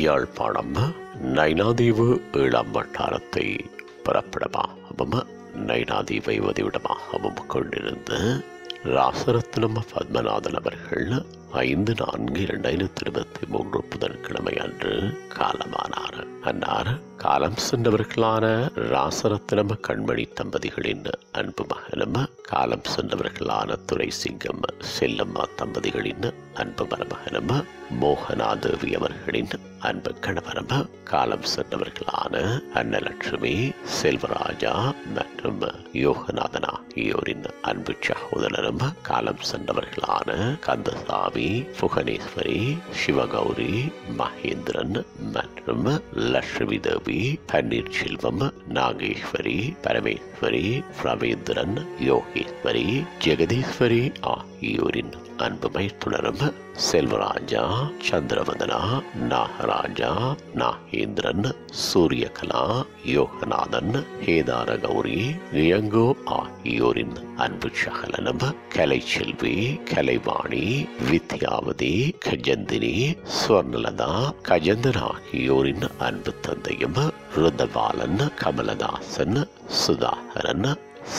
யாழ்ப்பாணம் நைனாதீவு ஈழம் வட்டாரத்தை பிறப்பிடமாகவும் நைனாதீவை வதிவிடமாகவும் கொண்டிருந்த ராசரத்னம் பத்மநாதன் அவர்கள் 5/4/2023 புதன்கிழமை அன்று காலமானார். அன்னார் காலம் சென்றவர்களான ராசரத்னம் கண்மணி தம்பதிகளின் அன்பு மகனும் காலம் சென்றவர்களான துரைசிங்கம் செல்லம்மா தம்பதிகளின் அன்பு மருமகனும் மோகனாதேவி அவர்களின் அன்பு கணவரும் காலம் சென்றவர்களான அன்னலட்சுமி செல்வராஜா மற்றும் யோகநாதன் ஆகியோரின் அன்பு சகோதரரும் காலம் சென்றவர்களான கந்தசாமி புகனேஸ்வரி சிவகௌரி மகேந்திரன் மற்றும் லட்சுமி தேவி பன்னீர்செல்வம் நாகேஸ்வரி பரமேஸ்வரி ரவீந்திரன் யோகேஸ்வரி ஜெகதீஸ்வரி ஆகியோரின் அன்புமை தொடரும் செல்வராஜா சந்திரவதனா நாகராஜா நாகேந்திரன் சூரியகலா யோகநாதன் கேதார கௌரி இயங்கோ ஆகியோரின் அன்பு சகலனும் கலைச்செல்வி கலைவாணி வித்யாவதி கஜந்தினி ஸ்வர்ணலதா கஜந்தன் ஆகியோரின் அன்பு தந்தையும் ருதபாலன் கமலதாசன் சுதாகரன்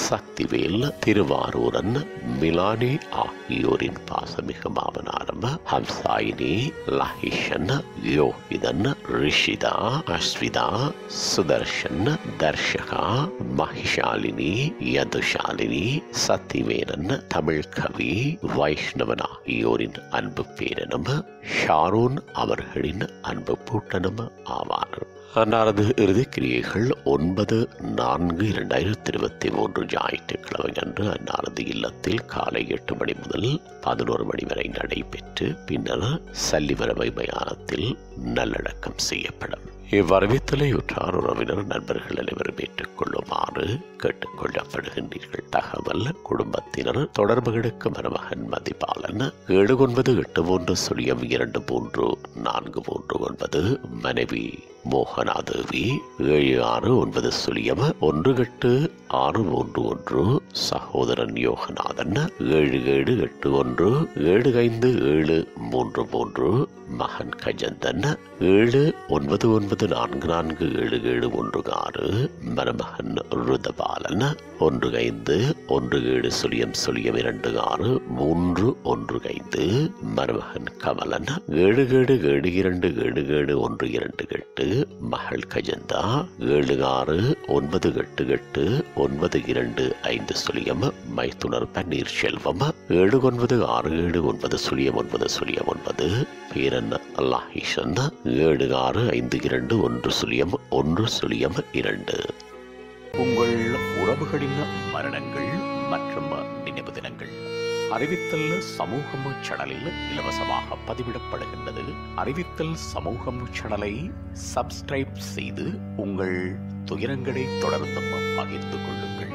சக்திவேல் திருவாரூரன் மிலானி ஆகியோரின் பாசமிகு மாமனாரும் ஹம்சாயினி லஹிஷன் யோகிதன் ரிஷிதா அஸ்விதா சுதர்ஷன் தர்ஷகா மகிஷாலினி யதுஷாலினி சத்திவேனன் தமிழ் கவி வைஷ்ணவன் ஆகியோரின் அன்பு பேரனும் ஷாரூன் அவர்களின் அன்பு பூட்டனும் ஆவார். அன்னாரது இறுதி கிரியைகள் 9/4/2023 ஞாயிற்றுக்கிழமை அன்று அன்னாரது இல்லத்தில் காலை 8 மணி முதல் 11 மணி வரை நடைபெற்று பின்னர் சல்லிவரவை மயானத்தில் நல்லடக்கம் செய்யப்படும். இவ்வரவித்தலை உற்றார் உறவினர் நண்பர்கள் அனைவரும் ஏற்றுக்கொள்ளுமாறு கேட்டுக் கொள்ளப்படுகின்றீர்கள். தகவல் குடும்பத்தினர் தொடர்புகளுக்கு மருமகன் மதிபாலன் 7983023439 மனைவி மோகனாதேவி 7690183631 சகோதரன் யோகநாதன் 7781757733 மகன் கஜந்தன் 79944771 மருமகன் ருதபாலன் 1517202631 மருமகன் கமலன் 77727712 மகள் கஜந்தா 76988925 மைத்துனர் பன்னீர்செல்வம் 7967900909 பேரன் அல்லாஹிஷன் 7652100102. உங்கள் உறவுகளின் மரணங்கள் மற்றும் நினைவு தினங்கள் அறிவித்தல் சமூகம் சேனலில் இலவசமாக பதிவிடப்படுகின்றது. அறிவித்தல் சமூகம் சேனலை சப்ஸ்கிரைப் செய்து உங்கள் துயரங்களை தொடர்ந்தும் பகிர்ந்து கொள்ளுங்கள்.